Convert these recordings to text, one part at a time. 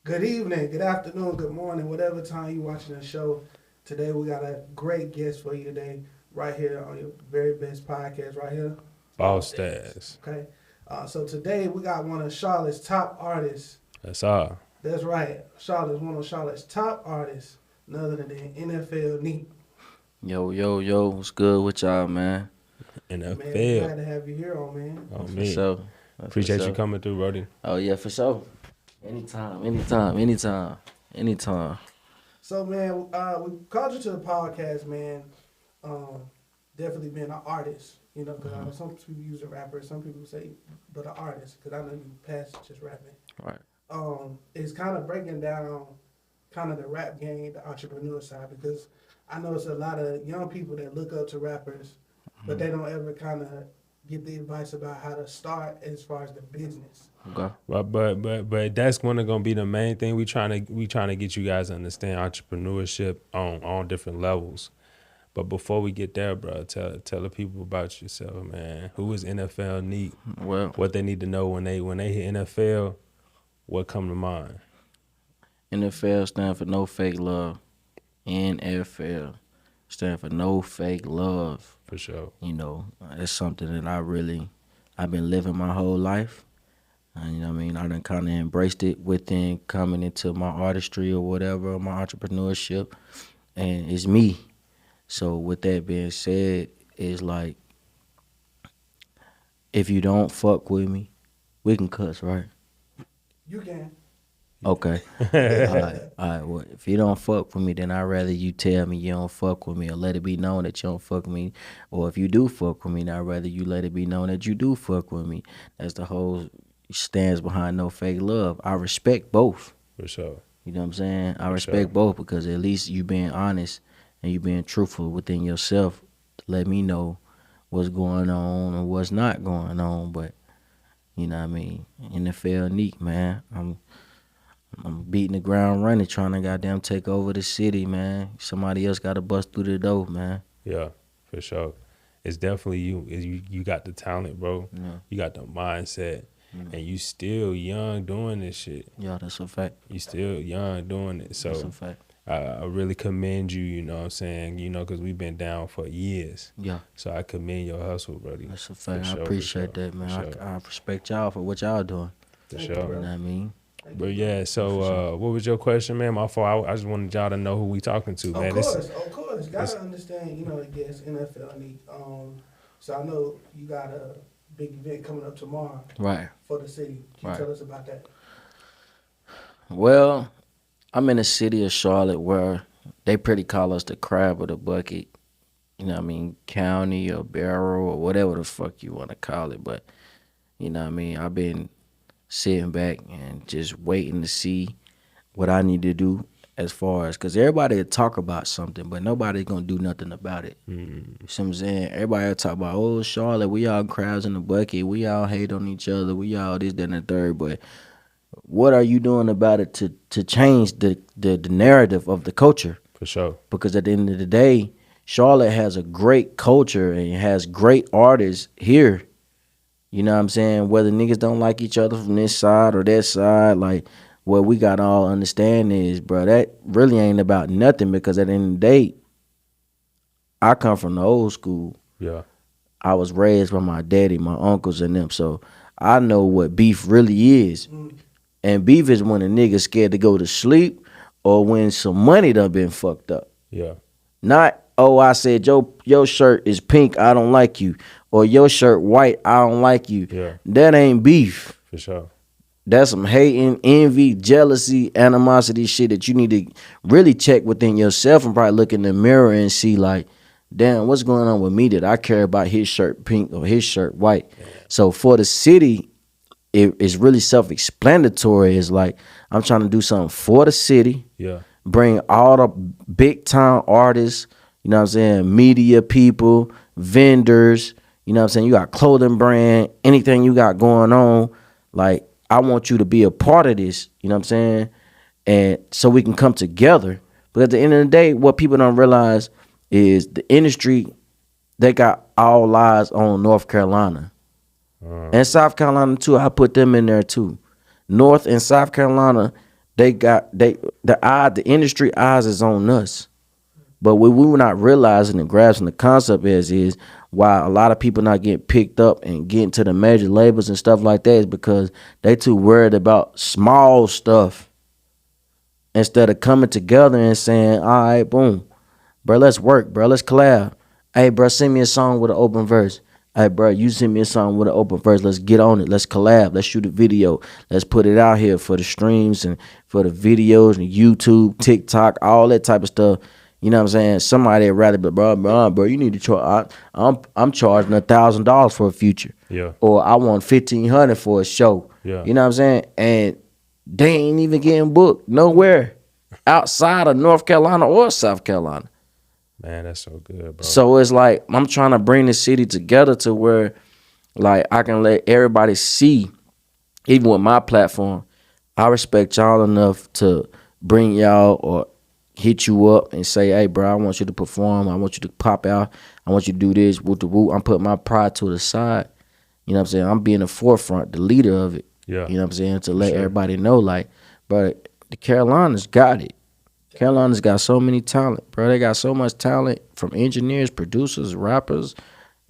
Good evening, good afternoon, good morning, whatever time you're watching the show. Today we got a great guest for you today, right here on your very best podcast, right here. Boss status. Okay. So today we got one of Charlotte's top artists. That's all. That's right. Charlotte's one of Charlotte's top artists, none other than NFL Neek. Yo, yo, yo, what's good with y'all, man? Man, we NFL. glad to have you here, on man. Oh, For me. sure. For Appreciate you sure. coming through, Brody. Oh, yeah, for sure. Anytime. So man, we called you to the podcast, man. Um, Definitely being an artist, because I know some people use a rapper, some people say, but an artist, because I know you past just rapping. Right. It's kind of breaking down kind of the rap game, the entrepreneur side, because I know it's a lot of young people that look up to rappers, but they don't ever kind of get the advice about how to start as far as the business. Okay. But that's gonna be the main thing. We trying to get you guys to understand entrepreneurship on all different levels. But before we get there, bro, tell the people about yourself, man. Who is NFL Neek? Well, What they need to know when they hit NFL, what come to mind? NFL stand for no fake love. NFL stand for no fake love. For sure. That's something that I've been living my whole life. And, I done kind of embraced it within coming into my artistry or whatever, my entrepreneurship. And it's me. So with that being said, it's like, if you don't fuck with me, we can cuss, right? You can. Okay. All right. Well, if you don't fuck with me, then I'd rather you tell me you don't fuck with me, or let it be known that you don't fuck with me. Or if you do fuck with me, then I'd rather you let it be known that you do fuck with me. That's the whole stands behind no fake love. I respect both. For sure. You know what I'm saying? I For respect sure. both, because at least you being honest and you being truthful within yourself to let me know what's going on and what's not going on. But you know what I mean? NFL Nique, man. I'm beating the ground running, trying to goddamn take over the city, man. Somebody else got to bust through the door, man. Yeah, for sure. It's definitely you. You got the talent, bro. Yeah, You got the mindset, yeah, and you still young doing this shit. yeah, that's a fact. You still young doing it. That's a So fact. I really commend you. You know what I'm saying? Because we've been down for years. Yeah, So I commend your hustle, buddy. that's a fact. For I sure, for appreciate sure, that, man. for sure. I respect y'all for what y'all doing. For Thank you, You sure. know bro. what I mean? Thank you, But bro. yeah, so For sure. what was your question, man? My fault. I just wanted y'all to know who we talking to, man. Of course. this- Gotta understand, the guest NFL Neek. So I know you got a big event coming up tomorrow Right. for the city. Can you Right. tell us about that? Well, I'm in the city of Charlotte where they pretty call us the crab of the bucket. You know what I mean? County or barrel or whatever the fuck you want to call it. But, you know what I mean? I've been sitting back and just waiting to see what I need to do as far as, because everybody will talk about something, but nobody's going to do nothing about it. Mm, You see what I'm saying? Everybody will talk about, oh, Charlotte, we all crabs in the bucket. We all hate on each other. We all this, that, and the third. But what are you doing about it to change the narrative of the culture? for sure. Because at the end of the day, Charlotte has a great culture and has great artists here. You know what I'm saying? Whether niggas don't like each other from this side or that side, like what we got to all understand is, bro, that really ain't about nothing, because at the end of the day, I come from the old school. Yeah. I was raised by my daddy, my uncles, and them. So I know what beef really is. Mm. And beef is when a nigga scared to go to sleep, or when some money done been fucked up. Yeah. Not, oh, I said your shirt is pink, I don't like you. Or your shirt white, I don't like you. Yeah. That ain't beef. For sure. That's some hating, envy, jealousy, animosity shit that you need to really check within yourself and probably look in the mirror and see, like, damn, what's going on with me that I care about his shirt pink or his shirt white? So for the city, it's really self-explanatory. It's like, I'm trying to do something for the city, Yeah. bring all the big time artists, you know what I'm saying, media people, vendors, you know what I'm saying, you got clothing brand, anything you got going on, like, I want you to be a part of this, you know what I'm saying, and so we can come together. But at the end of the day, what people don't realize is the industry, they got all eyes on North Carolina. And South Carolina too, I put them in there too. North and South Carolina, the industry eyes is on us. But what we were not realizing and grasping the concept is why a lot of people not getting picked up and getting to the major labels and stuff like that is because they too worried about small stuff instead of coming together and saying, all right, boom, bro, let's work, bro, let's collab. Hey, bro, send me a song with an open verse. Hey, bro, you send me a song with an open verse. Let's get on it. Let's collab. Let's shoot a video. Let's put it out here for the streams and for the videos and YouTube, TikTok, all that type of stuff. You know what I'm saying? Somebody rather, but bro, you need to charge. I'm charging $1,000 for a feature. Yeah. Or I want $1,500 for a show. Yeah. You know what I'm saying? And they ain't even getting booked nowhere outside of North Carolina or South Carolina. Man, that's so good, bro. So it's like I'm trying to bring the city together to where, like, I can let everybody see, even with my platform, I respect y'all enough to bring y'all or hit you up and say, hey, bro, I want you to perform. I want you to pop out. I want you to do this. Woo, woo. I'm putting my pride to the side. You know what I'm saying? I'm being the forefront, the leader of it. Yeah. You know what I'm saying? To let everybody know, like, bro, the Carolinas got it. Carolina's got so many talent, bro. They got so much talent from engineers, producers, rappers,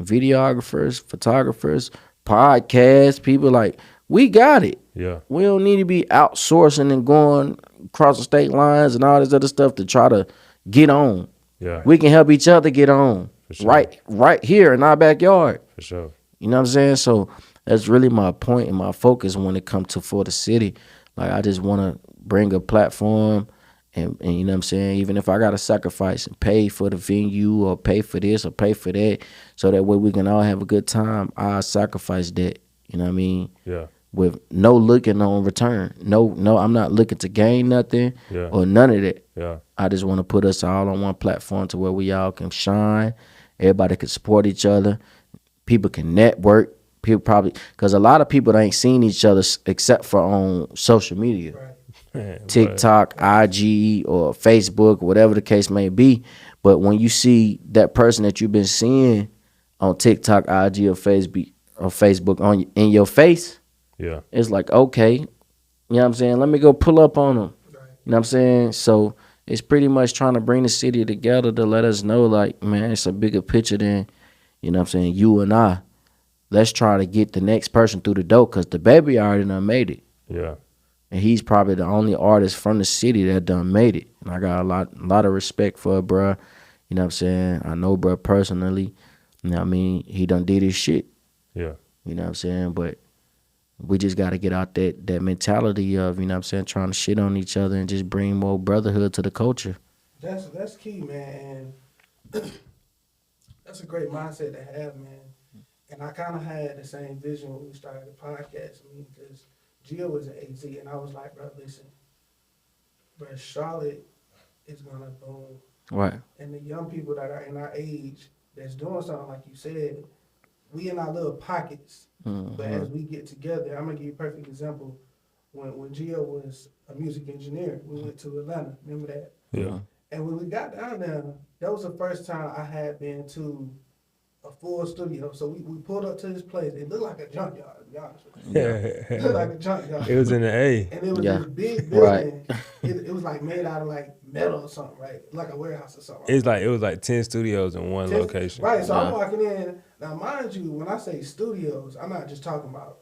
videographers, photographers, podcasts, people like, we got it. Yeah. We don't need to be outsourcing and going across the state lines and all this other stuff to try to get on. Yeah. We can help each other get on. For sure. Right here in our backyard. For sure. You know what I'm saying? So that's really my point and my focus when it comes to for the city. Like, I just want to bring a platform and you know what I'm saying? Even if I got to sacrifice and pay for the venue or pay for this or pay for that, so that way we can all have a good time, I sacrifice that. You know what I mean? Yeah. With no looking on return. No, I'm not looking to gain nothing or none of that. Yeah. I just want to put us all on one platform to where we all can shine. Everybody can support each other. People can network. People probably, because a lot of people ain't seen each other except for on social media. Right. Man, TikTok, IG, or Facebook, whatever the case may be. But when you see that person that you've been seeing on TikTok, IG, or Facebook on in your face, yeah. it's like, okay, you know what I'm saying? Let me go pull up on them. Right. You know what I'm saying? So it's pretty much trying to bring the city together to let us know, like, man, it's a bigger picture than, you know what I'm saying, you and I. Let's try to get the next person through the door, because the baby already done made it. Yeah. And he's probably the only artist from the city that done made it. And I got a lot of respect for it, bruh. You know what I'm saying? I know bruh personally. You know what I mean? He done did his shit. Yeah. You know what I'm saying? But we just got to get out that mentality of, you know what I'm saying, trying to shit on each other and just bring more brotherhood to the culture. That's key, man. And that's a great mindset to have, man. And I kind of had the same vision when we started the podcast. I mean, because Gio was at AZ, and I was like, bro, listen, bro, Charlotte is going to boom. Right. And the young people that are in our age that's doing something like you said, we in our little pockets. Mm-hmm. But as we get together, I'm going to give you a perfect example. When Gio was a music engineer, we went to Atlanta. Remember that? Yeah. And when we got down there, that was the first time I had been to a full studio. So we pulled up to this place. It looked like a junkyard, to be honest with you. It looked like a junkyard. It was in the A. And it was Yeah. this big building. Right. It was like made out of like metal or something, right? Like a warehouse or something. It was like 10 studios in one location. Right, so Yeah. I'm walking in. Now, mind you, when I say studios, I'm not just talking about,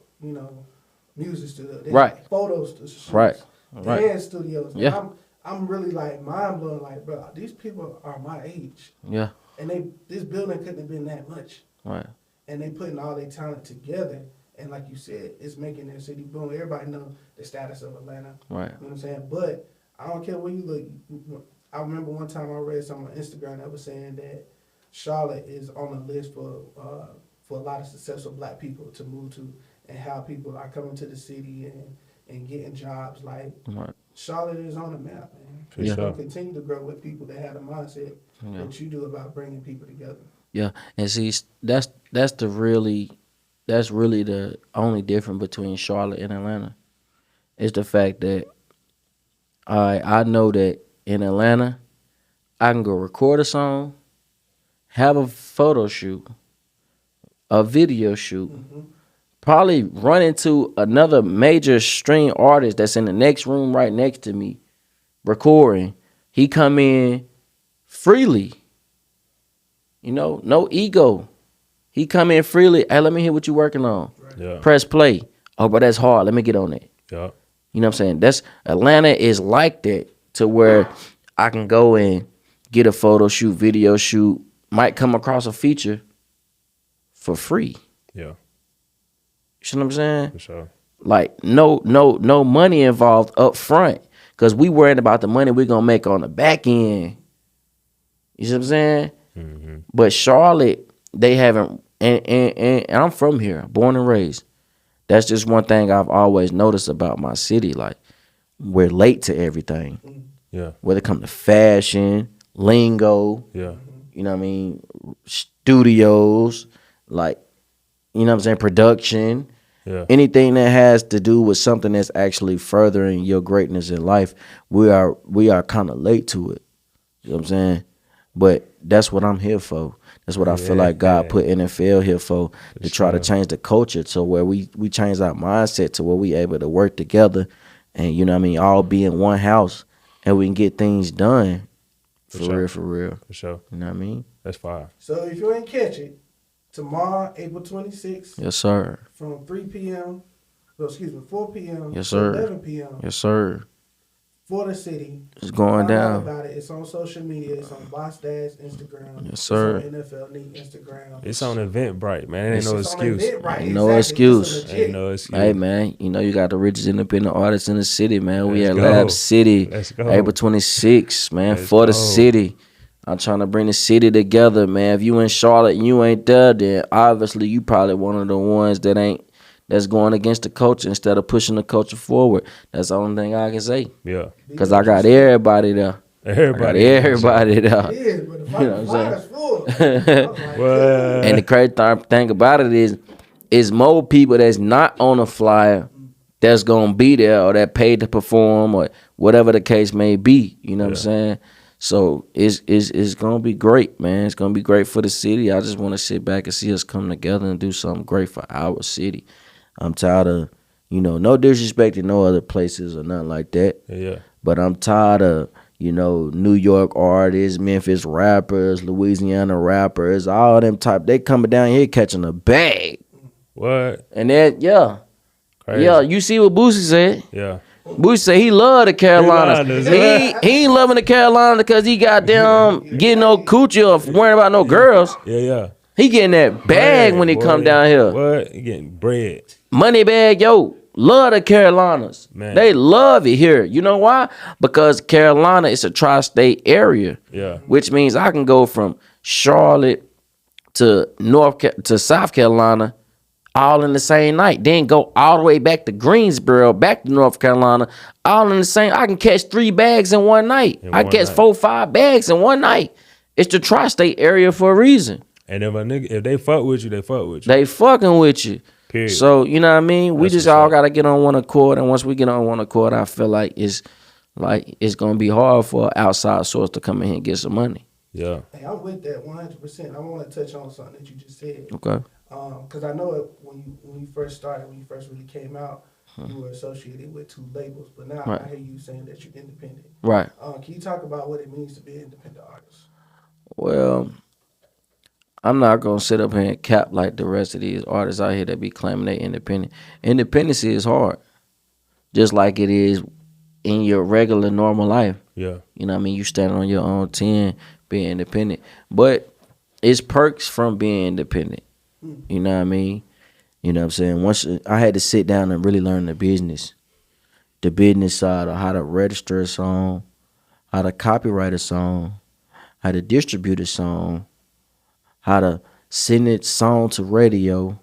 music studios. Right. Photo studios. Right. Dance studios. Yeah. And I'm really like mind blown, like, bro, these people are my age. Yeah. And this building couldn't have been that much. Right. And they putting all their talent together. And like you said, it's making their city boom. Everybody know the status of Atlanta. Right. You know what I'm saying? But I don't care where you look. I remember one time I read something on Instagram that was saying that Charlotte is on the list for a lot of successful black people to move to, and how people are coming to the city and getting jobs. Like, Right. Charlotte is on the map, man. For It's sure. going to continue to grow with people that have the mindset Yeah. that you do about bringing people together. Yeah, and see, that's really the only difference between Charlotte and Atlanta. Is the fact that I know that in Atlanta, I can go record a song, have a photo shoot, a video shoot, probably run into another major string artist that's in the next room right next to me recording. He come in freely, no ego. He come in freely. Hey, let me hear what you working on. Yeah. Press play. Oh, but that's hard. Let me get on it. Yeah. You know what I'm saying? That's Atlanta is like that, to where I can go and get a photo shoot, video shoot, might come across a feature for free. Yeah. You see what I'm saying? For sure. Like no money involved up front, because we worried about the money we're gonna make on the back end. You see what I'm saying? Mm-hmm. But Charlotte, they haven't, and I'm from here, born and raised. That's just one thing I've always noticed about my city. Like, we're late to everything. Yeah. Whether it comes to fashion, lingo, Yeah. you know what I mean, studios, like, you know what I'm saying, production, Yeah. anything that has to do with something that's actually furthering your greatness in life, we are kind of late to it. You know what I'm saying? But that's what I'm here for. That's what I feel like God put NFL here for to try to change the culture, to where we change our mindset to where we able to work together and, you know what I mean, all be in one house and we can get things done for real. For sure. You know what I mean? That's fire. So if you ain't catch it, tomorrow, April 26th, Yes, sir. from 3 p.m., 4 p.m. Yes, to sir. 11 p.m. Yes, sir. for the city. It's going Find out down. about it. It's on social media. It's on Boss Dad's Instagram. Yes, sir. It's on NFL Nique Instagram. It's on Eventbrite, man. It ain't no It's on excuse. Eventbrite, Ain't no exactly. excuse. It's a legit- Ain't no excuse. Hey, man, you got the richest independent artists in the city, man. We Let's at go. Lab City, Let's go. April 26th, man, Let's for the go. city. I'm trying to bring the city together, man. If you in Charlotte and you ain't there, then obviously you probably one of the ones that's going against the culture instead of pushing the culture forward. That's the only thing I can say. Yeah. Because I got everybody there. Everybody. Everybody It there. is, but the You know what I'm flyer's full. I was like, What? And the crazy thing about it is more people that's not on a flyer that's gonna be there or that paid to perform or whatever the case may be. You know what I'm saying? So it's gonna be great, man. It's gonna be great for the city. I just want to sit back and see us come together and do something great for our city. I'm tired of, no disrespect to no other places or nothing like that. Yeah. But I'm tired of, New York artists, Memphis rappers, Louisiana rappers, all them type. They coming down here catching a bag. What? And that, Crazy. yeah, you see what Boosie said? Yeah. Boosie said he love the Carolinas. Carolinas, He ain't loving the Carolinas because he got them getting no coochie or worrying about no girls. Yeah. He getting that bag when he come boy. down here. What? You getting bread. Money bag, yo. Love the Carolinas. Man. They love it here. You know why? Because Carolina is a tri-state area. Yeah. Which means I can go from Charlotte to South Carolina all in the same night. Then go all the way back to Greensboro, back to North Carolina, all in the same. I can catch 3 bags in one night. I one catch night. 4, 5 bags in one night. It's the tri-state area for a reason. And if they fuck with you, they fuck with you. They fucking with you. Period. So, you know what I mean? We That's just what's all up. got to get on one accord. And once we get on one accord, I feel like it's going to be hard for an outside source to come in here and get some money. Yeah. Hey, I'm with that 100%. I want to touch on something that you just said. Okay. Because I know it, when you first started, when you first really came out, you were associated with 2 labels. But now Right. I hear you saying that you're independent. Right. Can you talk about what it means to be an independent artist? Well, I'm not going to sit up here and cap like the rest of these artists out here that be claiming they independent. Independency is hard. Just like it is in your regular normal life. Yeah. You know what I mean? You stand on your own 10, being independent. But it's perks from being independent. You know what I mean? You know what I'm saying? Once I had to sit down and really learn the business side of how to register a song, how to copyright a song, how to distribute a song, how to send it song to radio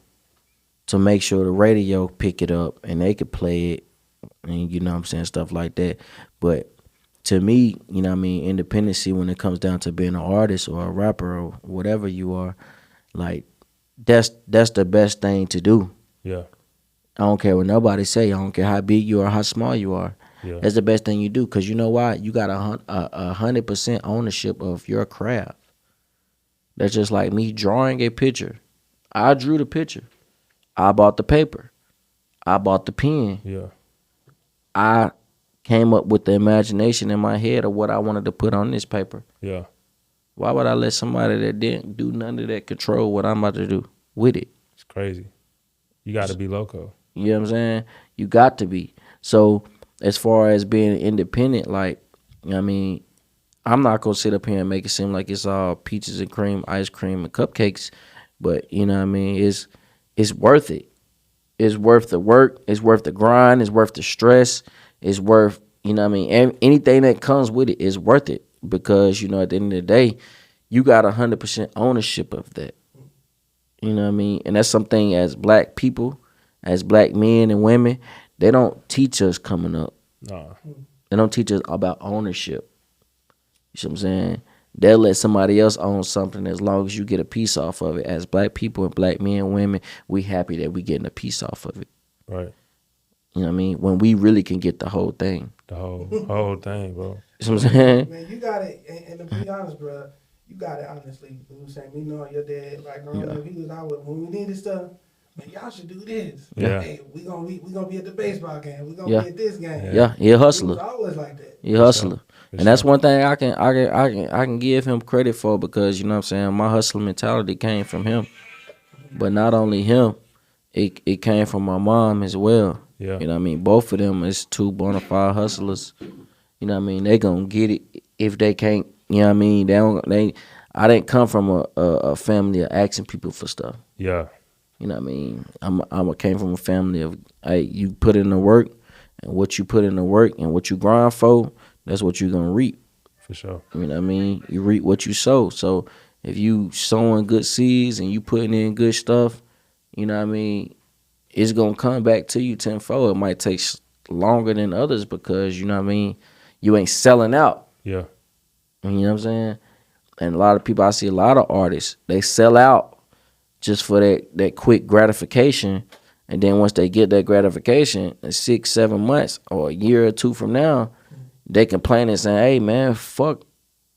to make sure the radio pick it up and they could play it, and you know what I'm saying, stuff like that. But to me, you know what I mean, independency when it comes down to being an artist or a rapper or whatever you are, like that's the best thing to do. Yeah. I don't care what nobody say. I don't care how big you are, how small you are. Yeah. That's the best thing you do, because you know why? You got 100% ownership of your craft. That's just like me drawing a picture. I drew the picture. I bought the paper. I bought the pen. Yeah. I came up with the imagination in my head of what I wanted to put on this paper. Yeah. Why would I let somebody that didn't do none of that control what I'm about to do with it? It's crazy. You got to be loco. You know what I'm saying? You got to be. So as far as being independent, like, you know what I mean, I'm not going to sit up here and make it seem like it's all peaches and cream, ice cream and cupcakes. But, you know what I mean, it's worth it. It's worth the work. It's worth the grind. It's worth the stress. It's worth, you know what I mean, anything that comes with it is worth it. Because, you know, at the end of the day, you got 100% ownership of that. You know what I mean? And that's something as black people, as black men and women, they don't teach us coming up. Nah. They don't teach us about ownership. You see what I'm saying? They'll let somebody else own something as long as you get a piece off of it. As black people and black men and women, we happy that we getting a piece off of it. Right. You know what I mean? When we really can get the whole thing. The whole thing, bro. You know what I'm saying? Man, you got it. And to be honest, bro, you got it honestly. You know what I'm saying? Me knowing your dad, like growing up, he was always, when we needed stuff, man, y'all should do this. Yeah. Hey, we gonna be at the baseball game. We gonna be at this game. Yeah, he a He was hustler. always like that. He a hustler. For And that's sure. one thing I can give him credit for, because, you know what I'm saying, my hustler mentality came from him. But not only him, it came from my mom as well. Yeah. You know what I mean? Both of them is two bona fide hustlers. You know what I mean? They gonna get it if they can't, you know what I mean? I didn't come from a family of asking people for stuff. Yeah. You know what I mean? I came from a family of, hey, you put in the work, and what you put in the work and what you grind for, that's what you're gonna reap. For sure. You know what I mean? You reap what you sow. So if you sowing good seeds and you putting in good stuff, you know what I mean, it's gonna come back to you tenfold. It might take longer than others because, you know what I mean, you ain't selling out. Yeah. You know what I'm saying? And a lot of people, I see a lot of artists, they sell out just for that quick gratification. And then once they get that gratification, in 6-7 months or a year or two from now, they complain and say, hey, man, fuck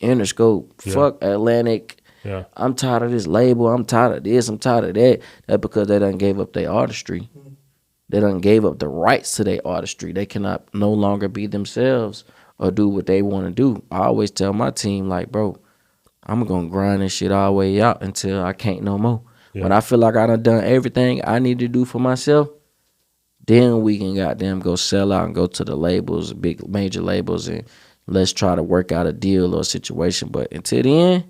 Interscope, fuck Atlantic. Yeah. I'm tired of this label. I'm tired of this. I'm tired of that. That's because they done gave up their artistry. They done gave up the rights to their artistry. They cannot no longer be themselves or do what they want to do. I always tell my team, like, bro, I'm going to grind this shit all the way out until I can't no more. Yeah. When I feel like I done everything I need to do for myself, then we can goddamn go sell out and go to the labels, big major labels, and let's try to work out a deal or a situation. But until then,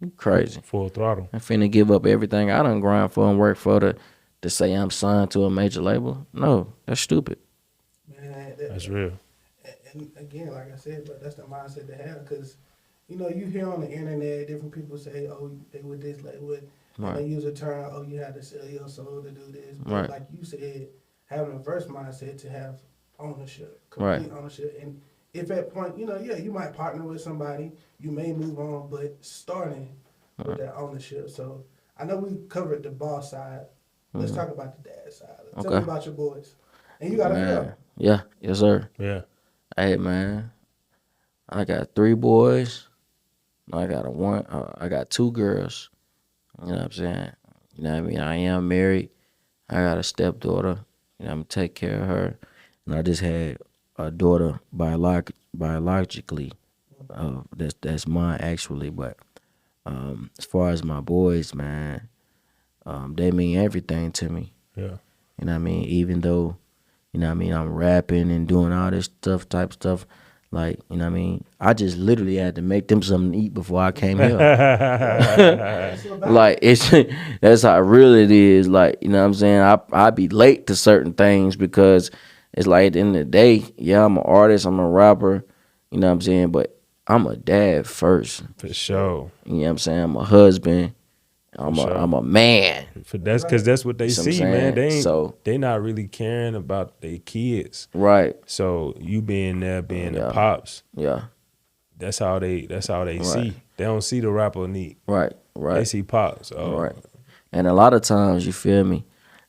you crazy. Full throttle. I'm finna give up everything I done grind for and work for to say I'm signed to a major label. No, that's stupid. Man, That's real. And again, like I said, but that's the mindset to have, because, you know, you hear on the internet different people say, oh, they with this label, and they use a term, oh, you had to sell your soul to do this. But Right. like you said, having a reverse mindset to have ownership, Right. complete ownership. And if at point, you know, yeah, you might partner with somebody, you may move on, but starting with that ownership. So I know we covered the boss side. Let's talk about the dad side. Tell me Okay. about your boys. And you got a girl. Yeah, yes, sir. Yeah. Hey, man, I got 3 boys. I got 2 girls. You know what I'm saying? You know what I mean? I am married. I got a stepdaughter. You know, I'm gonna take care of her. And I just had a daughter biologically. That's mine actually. But as far as my boys, man, they mean everything to me. Yeah. You know what I mean? Even though, you know what I mean, I'm rapping and doing all this type stuff. Like, you know what I mean? I just literally had to make them something to eat before I came here. Like, that's how real it is. Like, you know what I'm saying? I be late to certain things because it's like at the end of the day, yeah, I'm an artist, I'm a rapper, you know what I'm saying? But I'm a dad first. For sure. You know what I'm saying? I'm a husband. I'm sure. a man. Because that's what they See what I'm see, man. saying? They not really caring about their kids. Right. So you being there, being Yeah. the pops, Yeah. that's how they see. They don't see the rapper Nique. Right. They Right. see pops. Oh, Right. And a lot of times, you feel me?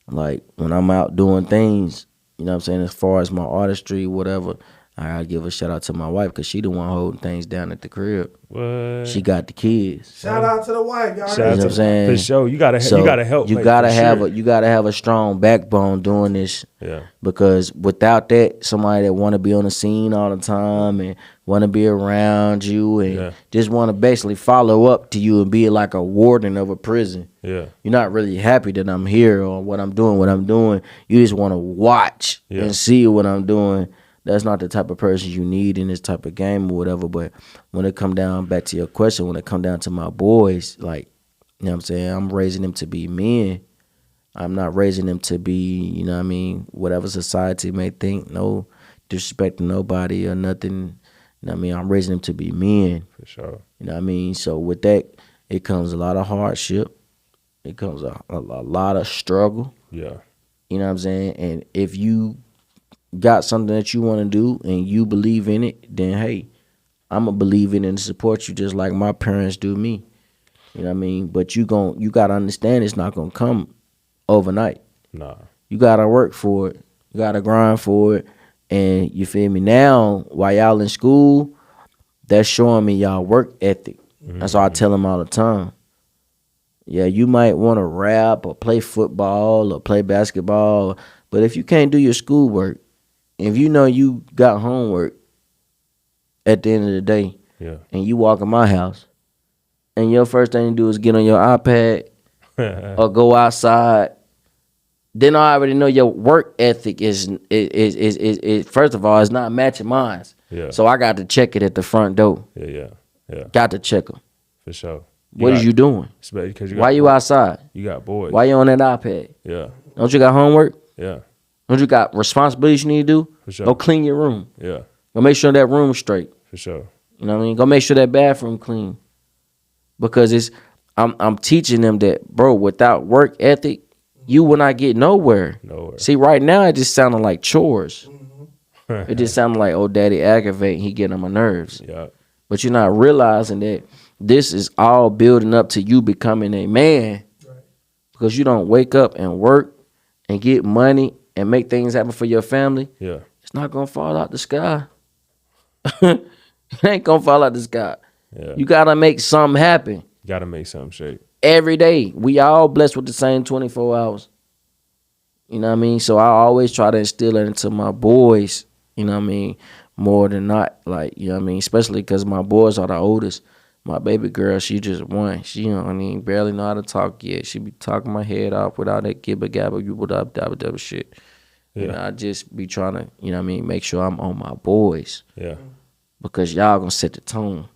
Like when I'm out doing things, you know what I'm saying, as far as my artistry, whatever, I gotta give a shout out to my wife because she the one holding things down at the crib. What? She got the kids. Shout out to the wife, y'all. Shout You out know to what I'm saying? for sure. You gotta So you gotta help. you mate, gotta for have sure. you gotta have a strong backbone doing this. Yeah. Because without that, somebody that want to be on the scene all the time and want to be around you and just want to basically follow up to you and be like a warden of a prison. Yeah. You're not really happy that I'm here or what I'm doing. You just want to watch and see what I'm doing. That's not the type of person you need in this type of game or whatever. But when it come down, back to your question, when it come down to my boys, like, you know what I'm saying, I'm raising them to be men. I'm not raising them to be, you know what I mean, whatever society may think, no disrespect to nobody or nothing. You know what I mean? I'm raising them to be men. For sure. You know what I mean? So with that, it comes a lot of hardship. It comes a lot of struggle. Yeah. You know what I'm saying? And if you got something that you want to do and you believe in it, then hey, I'm going to believe in it and support you just like my parents do me. You know what I mean? But you got to understand it's not going to come overnight. Nah. You got to work for it. You got to grind for it. And you feel me? Now, while y'all in school, that's showing me y'all work ethic. That's why I tell them all the time. Yeah, you might want to rap or play football or play basketball, but if you can't do your schoolwork, if you know you got homework at the end of the day, and you walk in my house, and your first thing to do is get on your iPad or go outside, then I already know your work ethic is first of all, it's not matching mine. Yeah. So I got to check it at the front door. Yeah. Got to check them. For sure. What is you doing? Why you boys. outside? You got boys. Why you on that iPad? Yeah. Don't you got homework? Yeah. Don't you got responsibilities you need to do? For sure. Go clean your room. Yeah. Go make sure that room's straight. For sure. You know what I mean? Go make sure that bathroom clean. Because I'm teaching them that, bro, without work ethic, you will not get nowhere. See, right now it just sounding like chores. It just sounded like, oh, daddy aggravating, he getting on my nerves. Yeah. But you're not realizing that this is all building up to you becoming a man. Right. Because you don't wake up and work and get money and make things happen for your family. Yeah. It's not going to fall out the sky. It ain't going to fall out the sky. Yeah. You got to make something happen. You got to make something shake. Every day. We all blessed with the same 24 hours. You know what I mean? So I always try to instill it into my boys, you know what I mean, more than not. Like, you know what I mean? Especially because my boys are the oldest. My baby girl, she just one. She, you know what I mean, barely know how to talk yet. She be talking my head off without that gibba gabba, dabba shit. Yeah. You know, I just be trying to, you know what I mean, make sure I'm on my boys. Yeah. Because y'all gonna set the tone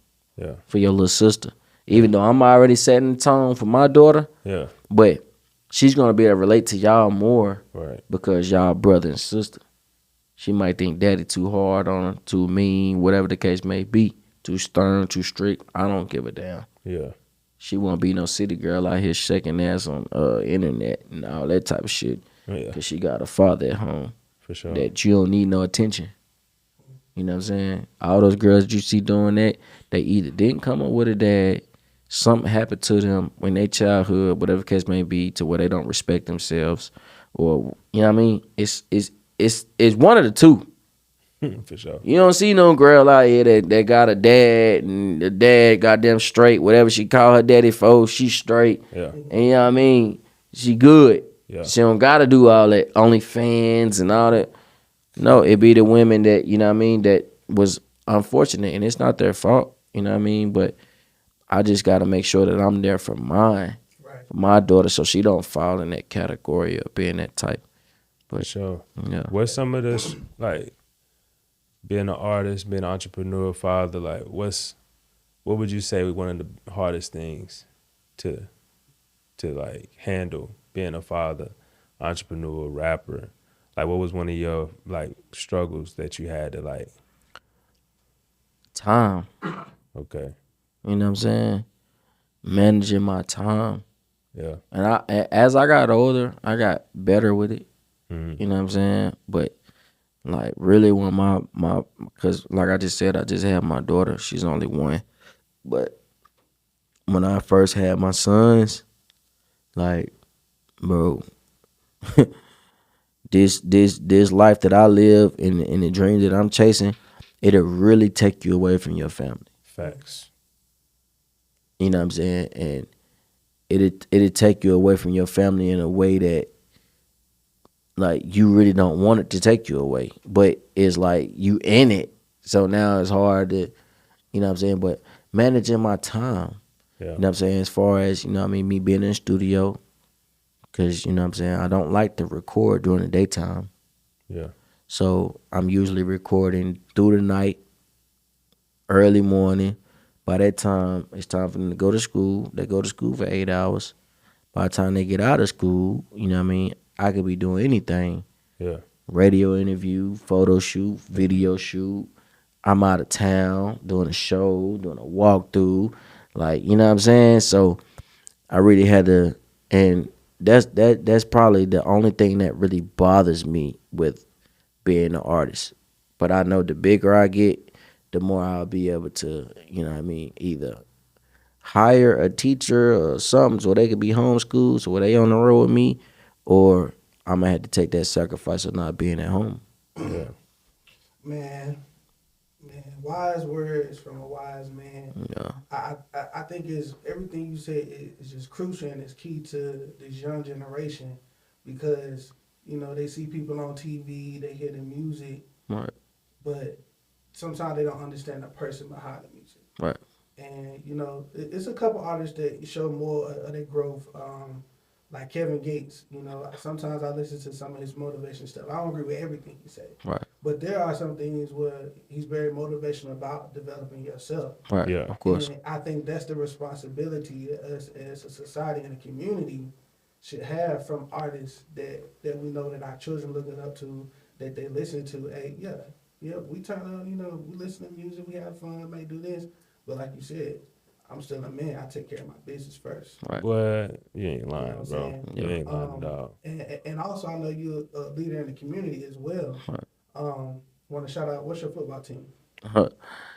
for your little sister. Even though I'm already setting the tone for my daughter. Yeah. But she's gonna be able to relate to y'all more. Right. Because y'all brother and sister. She might think daddy too hard on her, too mean, whatever the case may be. Too stern, too strict. I don't give a damn. Yeah. She won't be no city girl out here shaking ass on internet and all that type of shit. Yeah. Because she got a father at home. For sure. That you don't need no attention. You know what I'm saying? All those girls that you see doing that, they either didn't come up with a dad, something happened to them when they childhood, whatever the case may be, to where they don't respect themselves, or you know what I mean? It's one of the two. For sure. You don't see no girl out here that got a dad and the dad goddamn straight, whatever she call her daddy for, she straight. Yeah. And you know what I mean? She good. Yeah. She don't gotta do all that OnlyFans and all that. No, it be the women that, you know what I mean, that was unfortunate, and it's not their fault, you know what I mean? But I just got to make sure that I'm there for mine, for my daughter, so she don't fall in that category of being that type. But, for sure. Yeah. What's some of this, like, being an artist, being an entrepreneur, father, like, what would you say one of the hardest things to like, handle, being a father, entrepreneur, rapper? Like, what was one of your, like, struggles that you had to, like? Time. Okay. You know what I'm saying? Managing my time. Yeah. And as I got older, I got better with it. Mm-hmm. You know what I'm saying? But, like, really when because like I just said, I just had my daughter. She's only one. But when I first had my sons, like, bro, this life that I live and the dream that I'm chasing, it'll really take you away from your family. Facts. You know what I'm saying? And it'll take you away from your family in a way that, like, you really don't want it to take you away. But it's like you in it. So now it's hard to, you know what I'm saying? But managing my time, Yeah. you know what I'm saying? As far as, you know what I mean, me being in the studio, because, you know what I'm saying, I don't like to record during the daytime. Yeah. So I'm usually recording through the night, early morning. By that time, it's time for them to go to school. They go to school for 8 hours. By the time they get out of school, you know what I mean, I could be doing anything. Yeah. Radio interview, photo shoot, video shoot. I'm out of town doing a show, doing a walkthrough. Like, you know what I'm saying? So I really had to, and that's probably the only thing that really bothers me with being an artist. But I know the bigger I get, the more I'll be able to, you know what I mean, either hire a teacher or something so they could be homeschooled, so they on the road with me, or I'm gonna have to take that sacrifice of not being at home. Yeah. Man, wise words from a wise man. Yeah. I think is everything you said is just crucial and is key to this young generation, because you know they see people on TV, they hear the music, Right. but sometimes they don't understand the person behind the music. Right. And you know, it's a couple artists that show more of their growth, like Kevin Gates. You know, sometimes I listen to some of his motivation stuff. I don't agree with everything he said, Right. but there are some things where he's very motivational about developing yourself. Right. Yeah. Of course. And I think that's the responsibility that us as a society and a community should have from artists that we know that our children looking up to, that they listen to. Hey, yeah, we turn on, you know, we listen to music, we have fun, may do this. But like you said, I'm still a man. I take care of my business first. Right. What? You ain't lying, You know what I'm bro. saying? You ain't lying, dog. And also, I know you're a leader in the community as well. Right. Want to shout out, what's your football team?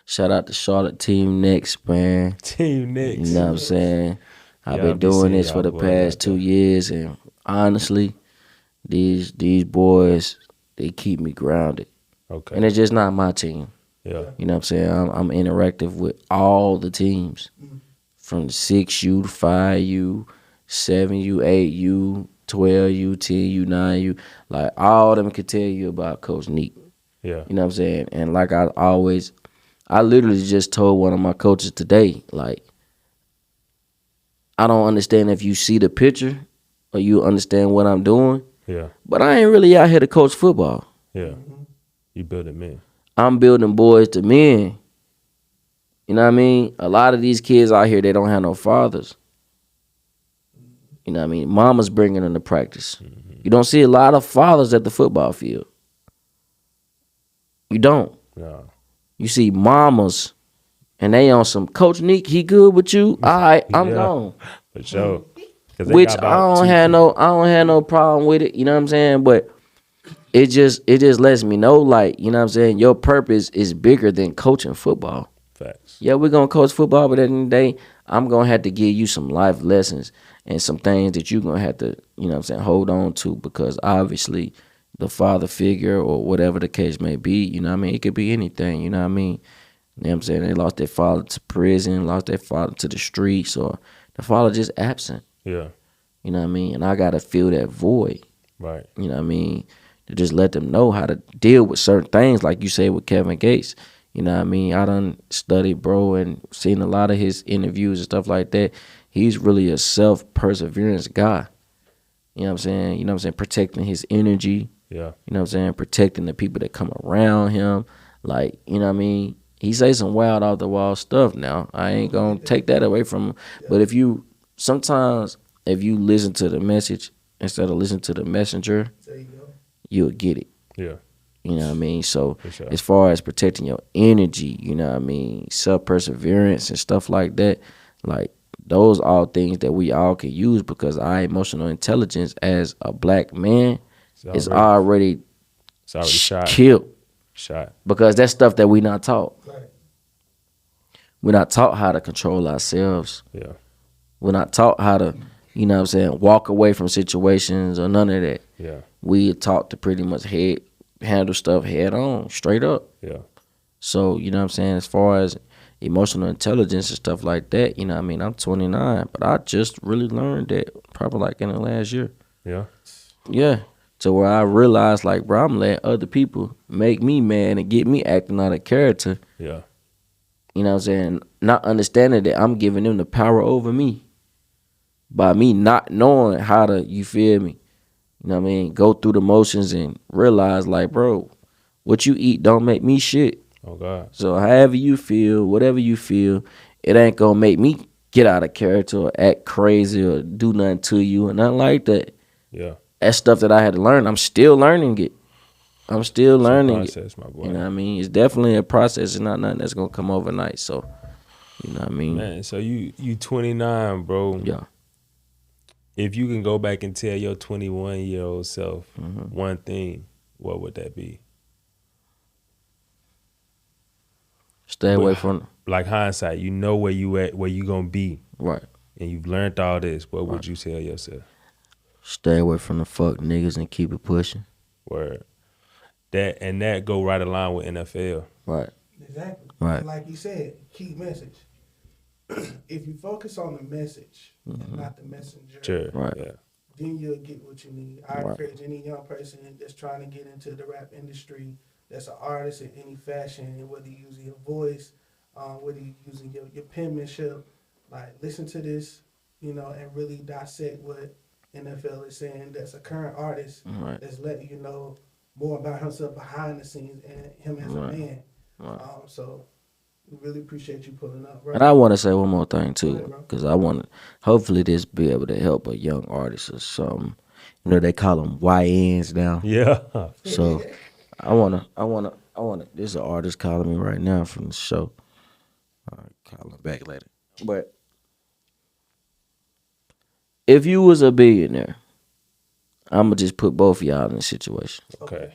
Shout out to Charlotte Team Knicks, man. Team Nique. You know what I'm saying? I've Y'all been be doing seeing this y'all for the boys past out 2 there. years, and honestly, these boys, they keep me grounded. Okay. And it's just not my team. Yeah. You know what I'm saying? I'm interactive with all the teams, from the 6U to 5U, 7U, 8U, 12U, 10U, 9U. Like, all of them could tell you about Coach Neek. Yeah. You know what I'm saying? And like I literally just told one of my coaches today, like, I don't understand if you see the picture or you understand what I'm doing, Yeah. but I ain't really out here to coach football. Yeah. You build it, man. I'm building boys to men. You know what I mean? A lot of these kids out here, they don't have no fathers. You know what I mean? Mama's bringing them to practice. You don't see a lot of fathers at the football field. You don't. Yeah. You see mamas, and they on some, Coach Nique, he good with you? All right, I'm Yeah. gone. For sure. 'Cause they Which got I about don't two have people. no problem with it. You know what I'm saying? But it just lets me know, like, you know what I'm saying, your purpose is bigger than coaching football. Facts. Yeah, we're gonna coach football, but at the end of the day, I'm gonna have to give you some life lessons and some things that you're gonna have to, you know what I'm saying, hold on to, because obviously the father figure or whatever the case may be, you know what I mean, it could be anything, you know what I mean. You know what I'm saying? They lost their father to prison, lost their father to the streets, or the father just absent. Yeah. You know what I mean? And I gotta fill that void. Right. You know what I mean? To just let them know how to deal with certain things, like you say with Kevin Gates. You know what I mean? I done studied, bro, and seen a lot of his interviews and stuff like that. He's really a self-perseverance guy. You know what I'm saying? You know what I'm saying? Protecting his energy. Yeah. You know what I'm saying? Protecting the people that come around him. Like, you know what I mean? He say some wild off the wall stuff now. I ain't gonna take that away from him. But if you listen to the message instead of listen to the messenger, There you go. you'll get it. Yeah. You know what I mean? So For sure. as far as protecting your energy, you know what I mean, self-perseverance and stuff like that, like, those are things that we all can use, because our emotional intelligence as a black man is already shot. killed, Shot. because that's stuff that we not taught. Right. We're not taught how to control ourselves. Yeah. We're not taught how to, you know what I'm saying, walk away from situations or none of that. Yeah. We are taught to pretty much handle stuff head on, straight up. Yeah. So, you know what I'm saying, as far as emotional intelligence and stuff like that, you know what I mean, I'm 29, but I just really learned that probably like in the last year. Yeah. Yeah. To where I realized, like, bro, I'm letting other people make me mad and get me acting out of character. Yeah. You know what I'm saying? Not understanding that I'm giving them the power over me by me not knowing how to, you feel me? You know what I mean? Go through the motions and realize, like, bro, what you eat don't make me shit. Oh God. So however you feel, whatever you feel, it ain't gonna make me get out of character or act crazy or do nothing to you or nothing like that. Yeah. That's stuff that I had to learn. I'm still learning it. I'm still It's a learning process, my boy. You know what I mean? It's definitely a process. It's not nothing that's gonna come overnight. So, you know what I mean? Man, so you 29, bro. Yeah. If you can go back and tell your 21-year-old self Mm-hmm. one thing, what would that be? Stay away But, from like hindsight, you know where you at, where you gonna be, right. and you've learned all this. What would you tell yourself? Stay away from the fuck niggas and keep it pushing. Word. That go right along with NFL. Right. Exactly. Right. And like you said, key message. If you focus on the message and not the messenger, Sure. Right. Yeah. then you'll get what you need. I Right. encourage any young person that's trying to get into the rap industry, that's an artist in any fashion, whether you're using your voice, whether you're using your penmanship, like listen to this, and really dissect what NFL is saying. That's a current artist Right. that's letting you know more about himself behind the scenes and him as Right. a man. Right. So we really appreciate you pulling up, bro. And I want to say one more thing Go too, ahead, bro. because I want to hopefully this be able to help a young artist or something. You know, they call them YNs now. Yeah. So I wanna. This is an artist calling me right now from the show. I'll call him back later. But if you was a billionaire, I'ma just put both of y'all in a situation. Okay.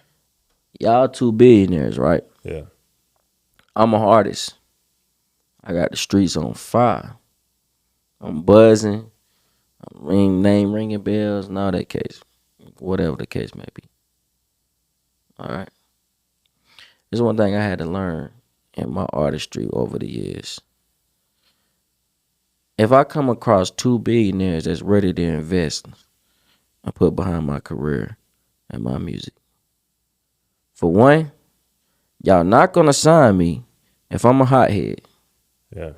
Y'all two billionaires, right? Yeah. I'm an artist. I got the streets on fire. I'm buzzing. I'm name ringing bells and all that case. Whatever the case may be. All right. There's one thing I had to learn in my artistry over the years. If I come across two billionaires that's ready to invest and put behind my career and my music. For one, y'all not gonna sign me if I'm a hothead. Yeah.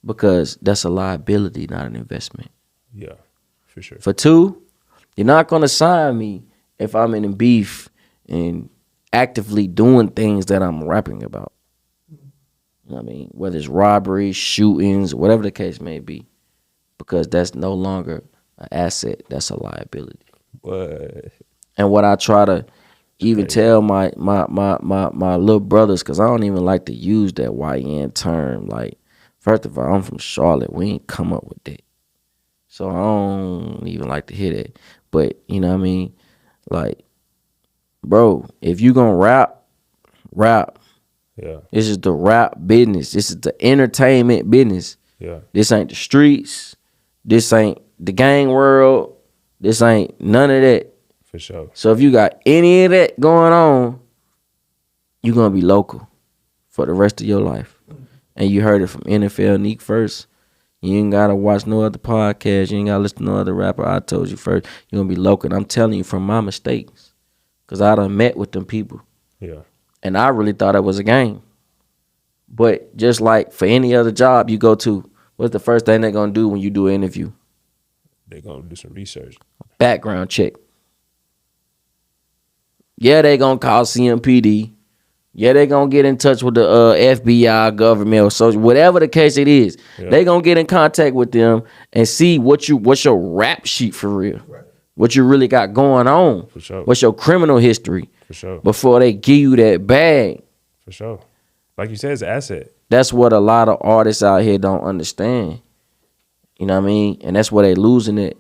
Because that's a liability, not an investment. Yeah. For sure. For two, you're not gonna sign me if I'm in a beef and actively doing things that I'm rapping about. You know what I mean? Whether it's robberies, shootings, whatever the case may be. Because that's no longer an asset, that's a liability. What? And what I try to even tell my little brothers, because I don't even like to use that YN term. Like, first of all, I'm from Charlotte. We ain't come up with that. So I don't even like to hear that. But, you know what I mean? Like, bro, if you gonna rap. Yeah. This is the rap business. This is the entertainment business. Yeah. This ain't the streets. This ain't the gang world. This ain't none of that. For sure. So if you got any of that going on, you're going to be local for the rest of your life. And you heard it from NFL Nique first. You ain't got to watch no other podcast. You ain't got to listen to no other rapper. I told you first. You're going to be local. And I'm telling you from my mistakes. Because I done met with them people. Yeah. And I really thought it was a game. But just like for any other job you go to, what's the first thing they're going to do when you do an interview? They're going to do some research. Background check. Yeah, they going to call CMPD. Yeah, they going to get in touch with the FBI, government, or social, whatever the case it is. Yeah. They going to get in contact with them and see what's your rap sheet for real. Right. What you really got going on. For sure. What's your criminal history For sure. before they give you that bag. For sure. Like you said, it's an asset. That's what a lot of artists out here don't understand. You know what I mean? And that's where they losing it.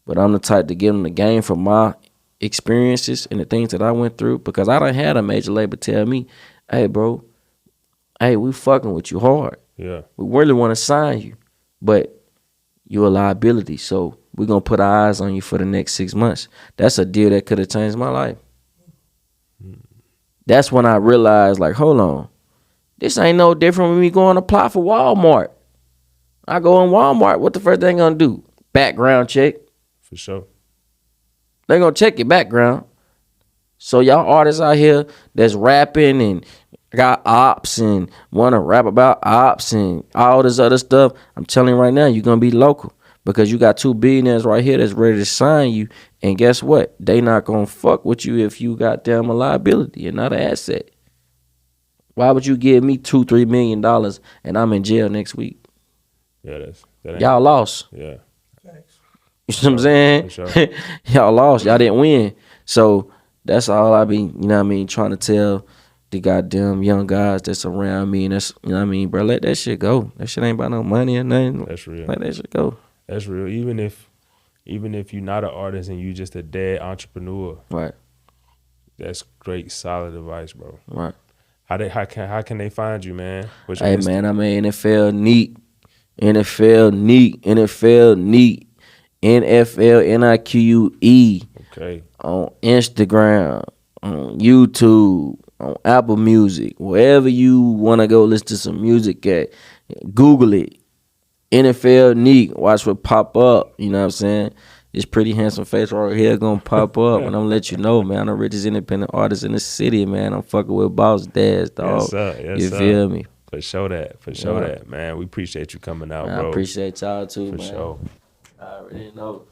But I'm the type to give them the game from my experiences and the things that I went through, because I done had a major label tell me, hey, bro, hey, we fucking with you hard. Yeah. We really want to sign you, but you're a liability, so we're going to put our eyes on you for the next 6 months. That's a deal that could have changed my life. That's when I realized, like, hold on, this ain't no different when we go and apply for Walmart. I go in Walmart, what the first thing gonna do? Background check. For sure. They gonna check your background. So y'all artists out here that's rapping and got ops and want to rap about ops and all this other stuff, I'm telling you right now, you're gonna be local because you got 2 billionaires right here that's ready to sign you. And guess what? They not gonna fuck with you if you got them a liability and not an asset. Why would you give me $2-3 million and I'm in jail next week? Yeah, that ain't, Y'all lost. Yeah. Facts. You know what I'm saying? For sure. Y'all lost. Y'all didn't win. So that's all I be, you know what I mean, trying to tell the goddamn young guys that's around me. And that's, you know what I mean, bro, let that shit go. That shit ain't about no money or nothing. That's real. Let that shit go. That's real. Even if you're not an artist and you just a dead entrepreneur, Right. that's great, solid advice, bro. Right. How can they find you, man? What's your Hey, Insta- man, I'm an NFL Neek. NFL Neek. NFL Neek. NFL Nique. Okay. On Instagram, on YouTube, on Apple Music, wherever you want to go listen to some music at, Google it. NFL Nique, watch what pop up. You know what I'm saying? This pretty handsome face right here gonna pop up, and I'm gonna let you know, man. I'm the richest independent artist in the city, man. I'm fucking with Boss Dads, dog. Yes, sir. Yes, you sir. feel me? For sure that, man. We appreciate you coming out, Man, bro. I appreciate y'all too, For man. sure. I already know.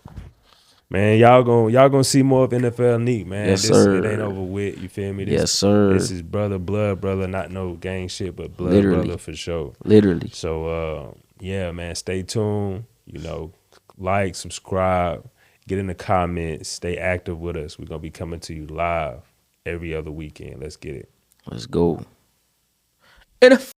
Man, y'all gonna see more of NFL Nique, man. Yes, It sir. ain't over with. You feel me? Yes, sir. This is blood brother, not no gang shit, but blood Literally. brother for sure. Literally. So yeah, man, stay tuned. You know, like, subscribe, get in the comments, stay active with us. We're gonna be coming to you live every other weekend. Let's get it. Let's go. NFL